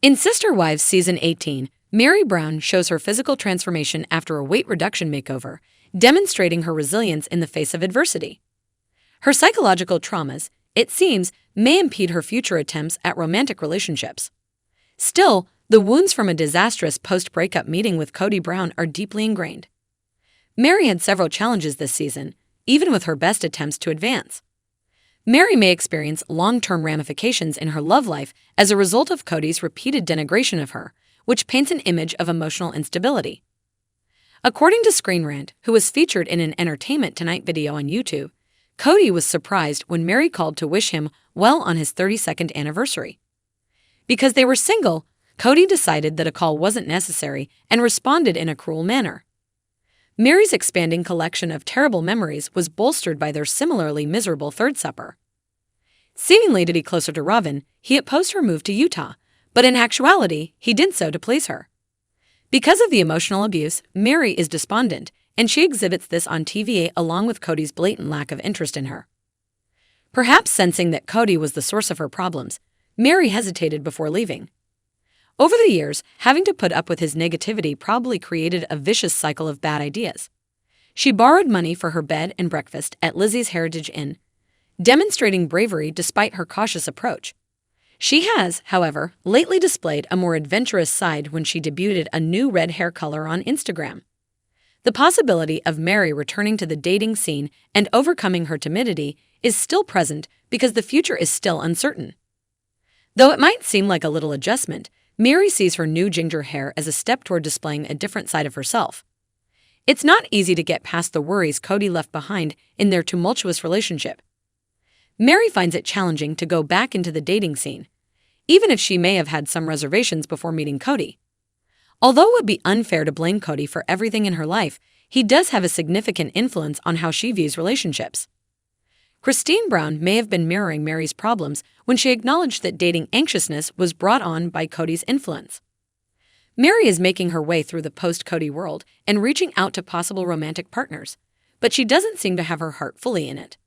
In Sister Wives Season 18, Meri Brown shows her physical transformation after a weight reduction makeover, demonstrating her resilience in the face of adversity. Her psychological traumas, it seems, may impede her future attempts at romantic relationships. Still, the wounds from a disastrous post-breakup meeting with Kody Brown are deeply ingrained. Meri had several challenges this season, even with her best attempts to advance. Meri may experience long-term ramifications in her love life as a result of Kody's repeated denigration of her, which paints an image of emotional instability. According to Screen Rant, who was featured in an Entertainment Tonight video on YouTube, Kody was surprised when Meri called to wish him well on his 32nd anniversary. Because they were single, Kody decided that a call wasn't necessary and responded in a cruel manner. Meri's expanding collection of terrible memories was bolstered by their similarly miserable third supper. Seemingly to be closer to Robin, he opposed her move to Utah, but in actuality, he did so to please her. Because of the emotional abuse, Meri is despondent, and she exhibits this on TV along with Kody's blatant lack of interest in her. Perhaps sensing that Kody was the source of her problems, Meri hesitated before leaving. Over the years, having to put up with his negativity probably created a vicious cycle of bad ideas. She borrowed money for her bed and breakfast at Lizzie's Heritage Inn, demonstrating bravery despite her cautious approach. She has, however, lately displayed a more adventurous side when she debuted a new red hair color on Instagram. The possibility of Meri returning to the dating scene and overcoming her timidity is still present because the future is still uncertain. Though it might seem like a little adjustment, Meri sees her new ginger hair as a step toward displaying a different side of herself. It's not easy to get past the worries Kody left behind in their tumultuous relationship. Meri finds it challenging to go back into the dating scene, even if she may have had some reservations before meeting Kody. Although it would be unfair to blame Kody for everything in her life, he does have a significant influence on how she views relationships. Christine Brown may have been mirroring Meri's problems when she acknowledged that dating anxiousness was brought on by Kody's influence. Meri is making her way through the post-Kody world and reaching out to possible romantic partners, but she doesn't seem to have her heart fully in it.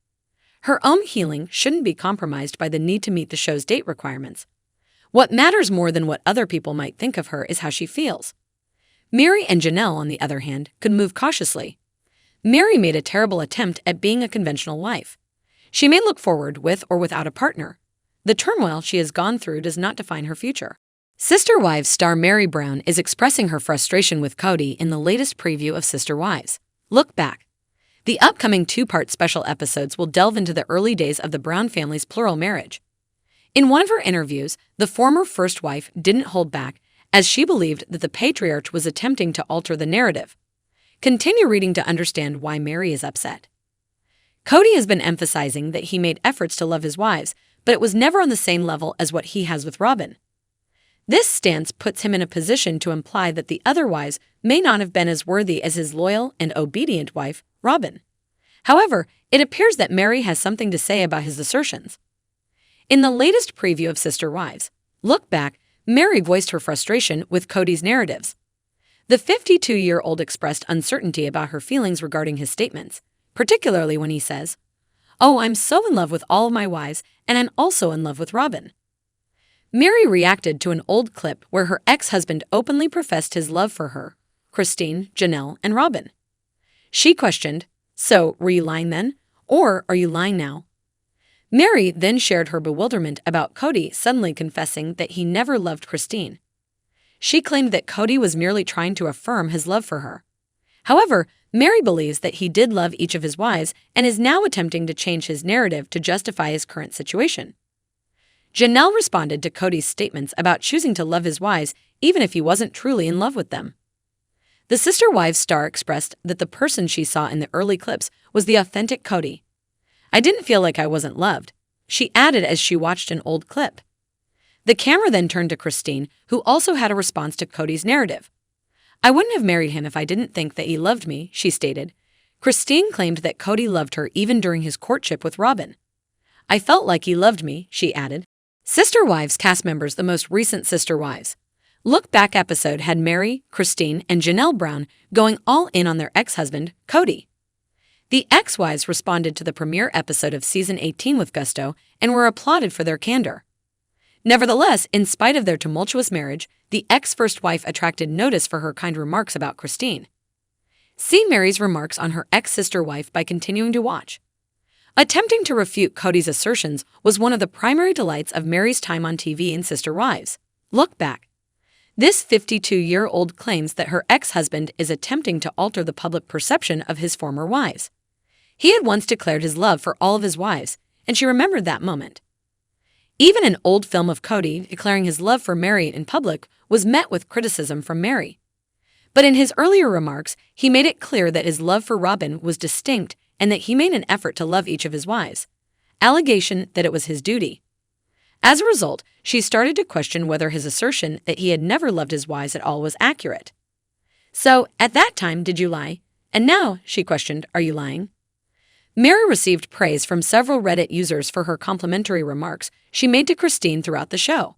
Her own healing shouldn't be compromised by the need to meet the show's date requirements. What matters more than what other people might think of her is how she feels. Meri and Janelle, on the other hand, could move cautiously. Meri made a terrible attempt at being a conventional wife. She may look forward with or without a partner. The turmoil she has gone through does not define her future. Sister Wives star Meri Brown is expressing her frustration with Kody in the latest preview of Sister Wives. Look Back. The upcoming two-part special episodes will delve into the early days of the Brown family's plural marriage. In one of her interviews, the former first wife didn't hold back, as she believed that the patriarch was attempting to alter the narrative. Continue reading to understand why Meri is upset. Kody has been emphasizing that he made efforts to love his wives, but it was never on the same level as what he has with Robin. This stance puts him in a position to imply that the other wives may not have been as worthy as his loyal and obedient wife, Robin. However, it appears that Meri has something to say about his assertions. In the latest preview of Sister Wives, Look Back, Meri voiced her frustration with Kody's narratives. The 52-year-old expressed uncertainty about her feelings regarding his statements, particularly when he says, "Oh, I'm so in love with all of my wives, and I'm also in love with Robin." Meri reacted to an old clip where her ex-husband openly professed his love for her, Christine, Janelle, and Robin. She questioned, "So, were you lying then? Or are you lying now?" Meri then shared her bewilderment about Kody suddenly confessing that he never loved Christine. She claimed that Kody was merely trying to affirm his love for her. However, Meri believes that he did love each of his wives and is now attempting to change his narrative to justify his current situation. Janelle responded to Kody's statements about choosing to love his wives even if he wasn't truly in love with them. The Sister Wives star expressed that the person she saw in the early clips was the authentic Kody. "I didn't feel like I wasn't loved," she added as she watched an old clip. The camera then turned to Christine, who also had a response to Kody's narrative. "I wouldn't have married him if I didn't think that he loved me," she stated. Christine claimed that Kody loved her even during his courtship with Robin. "I felt like he loved me," she added. Sister Wives cast members. The most recent Sister Wives Look Back episode had Meri, Christine, and Janelle Brown going all in on their ex-husband, Kody. The ex-wives responded to the premiere episode of Season 18 with gusto and were applauded for their candor. Nevertheless, in spite of their tumultuous marriage, the ex-first wife attracted notice for her kind remarks about Christine. See Meri's remarks on her ex-sister wife by continuing to watch. Attempting to refute Kody's assertions was one of the primary delights of Meri's time on TV in Sister Wives. Look back. This 52-year-old claims that her ex-husband is attempting to alter the public perception of his former wives. He had once declared his love for all of his wives, and she remembered that moment. Even an old film of Kody declaring his love for Meri in public was met with criticism from Meri. But in his earlier remarks, he made it clear that his love for Robyn was distinct and that he made an effort to love each of his wives. Allegation that it was his duty. As a result, she started to question whether his assertion that he had never loved his wives at all was accurate. So, at that time, did you lie? And now, she questioned, are you lying? Meri received praise from several Reddit users for her complimentary remarks she made to Christine throughout the show.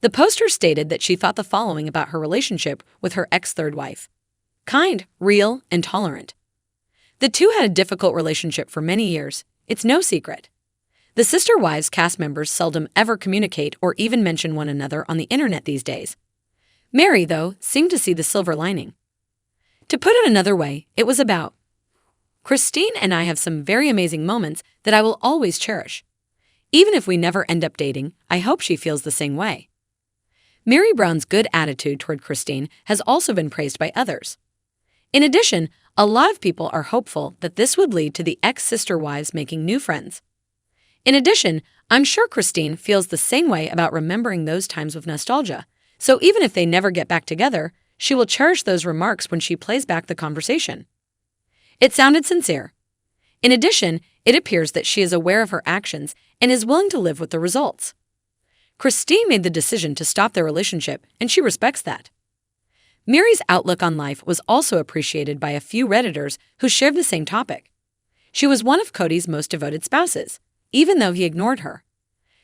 The poster stated that she thought the following about her relationship with her ex-third wife: kind, real, and tolerant. The two had a difficult relationship for many years. It's no secret. The Sister Wives cast members seldom ever communicate or even mention one another on the internet these days. Meri, though, seemed to see the silver lining. To put it another way, it was about, Christine and I have some very amazing moments that I will always cherish. Even if we never end up dating, I hope she feels the same way. Meri Brown's good attitude toward Christine has also been praised by others. In addition, a lot of people are hopeful that this would lead to the ex-sister wives making new friends. In addition, I'm sure Christine feels the same way about remembering those times with nostalgia, so even if they never get back together, she will cherish those remarks when she plays back the conversation. It sounded sincere. In addition, it appears that she is aware of her actions and is willing to live with the results. Christine made the decision to stop their relationship, and she respects that. Meri's outlook on life was also appreciated by a few Redditors who shared the same topic. She was one of Kody's most devoted spouses, even though he ignored her.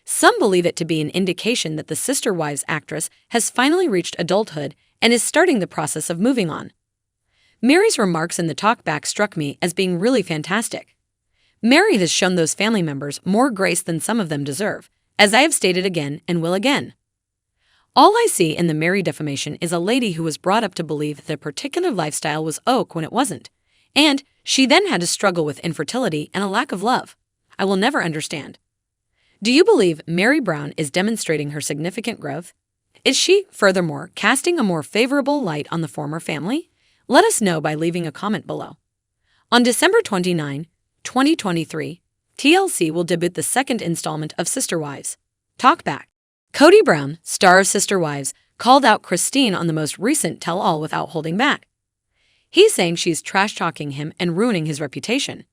Some believe it to be an indication that the Sister Wives actress has finally reached adulthood and is starting the process of moving on. Meri's remarks in the talkback struck me as being really fantastic. Meri has shown those family members more grace than some of them deserve, as I have stated again and will again. All I see in the Meri defamation is a lady who was brought up to believe that a particular lifestyle was oak when it wasn't, and she then had to struggle with infertility and a lack of love. I will never understand. Do you believe Meri Brown is demonstrating her significant growth? Is she, furthermore, casting a more favorable light on the former family? Let us know by leaving a comment below. On December 29, 2023, TLC will debut the second installment of Sister Wives. Talkback. Kody Brown, star of Sister Wives, called out Christine on the most recent tell-all without holding back. He's saying she's trash-talking him and ruining his reputation.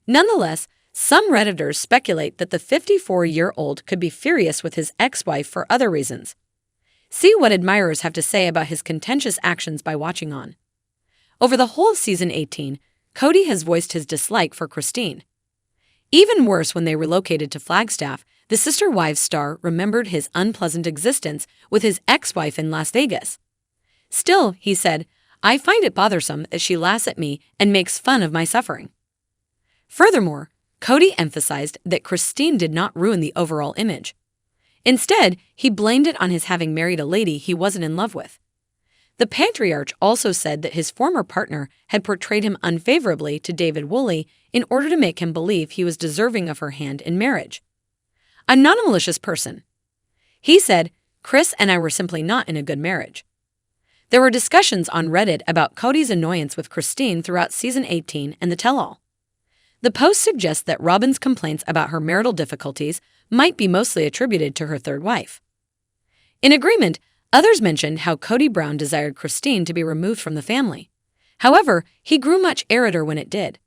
Nonetheless, some Redditors speculate that the 54-year-old could be furious with his ex-wife for other reasons. See what admirers have to say about his contentious actions by watching on. Over the whole of season 18, Kody has voiced his dislike for Christine. Even worse, when they relocated to Flagstaff, the Sister Wives star remembered his unpleasant existence with his ex-wife in Las Vegas. Still, he said, I find it bothersome that she laughs at me and makes fun of my suffering. Furthermore, Kody emphasized that Christine did not ruin the overall image. Instead, he blamed it on his having married a lady he wasn't in love with. The patriarch also said that his former partner had portrayed him unfavorably to David Woolley in order to make him believe he was deserving of her hand in marriage. I'm not a malicious person. He said, Chris and I were simply not in a good marriage. There were discussions on Reddit about Kody's annoyance with Christine throughout season 18 and the tell-all. The post suggests that Robyn's complaints about her marital difficulties might be mostly attributed to her third wife. In agreement, others mentioned how Kody Brown desired Christine to be removed from the family. However, he grew much arider when it did.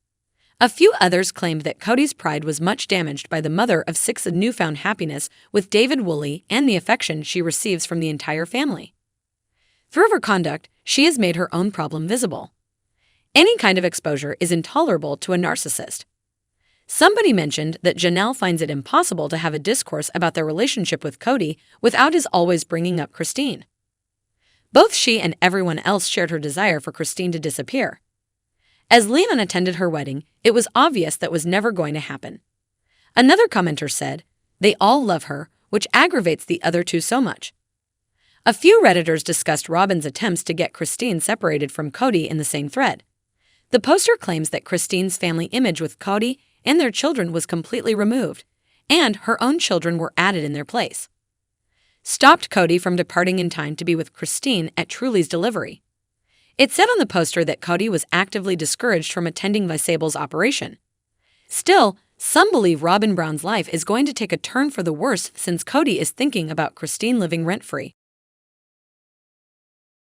A few others claimed that Kody's pride was much damaged by the mother of 6's newfound happiness with David Woolley and the affection she receives from the entire family. Through her conduct, she has made her own problem visible. Any kind of exposure is intolerable to a narcissist. Somebody mentioned that Janelle finds it impossible to have a discourse about their relationship with Kody without his always bringing up Christine. Both she and everyone else shared her desire for Christine to disappear. As Leon attended her wedding, it was obvious that was never going to happen. Another commenter said, they all love her, which aggravates the other two so much. A few Redditors discussed Robin's attempts to get Christine separated from Cody in the same thread. The poster claims that Christine's family image with Cody and their children was completely removed, and her own children were added in their place. Stopped Cody from departing in time to be with Christine at Truly's delivery. It said on the poster that Cody was actively discouraged from attending Visable's operation. Still, some believe Robin Brown's life is going to take a turn for the worse since Cody is thinking about Christine living rent-free.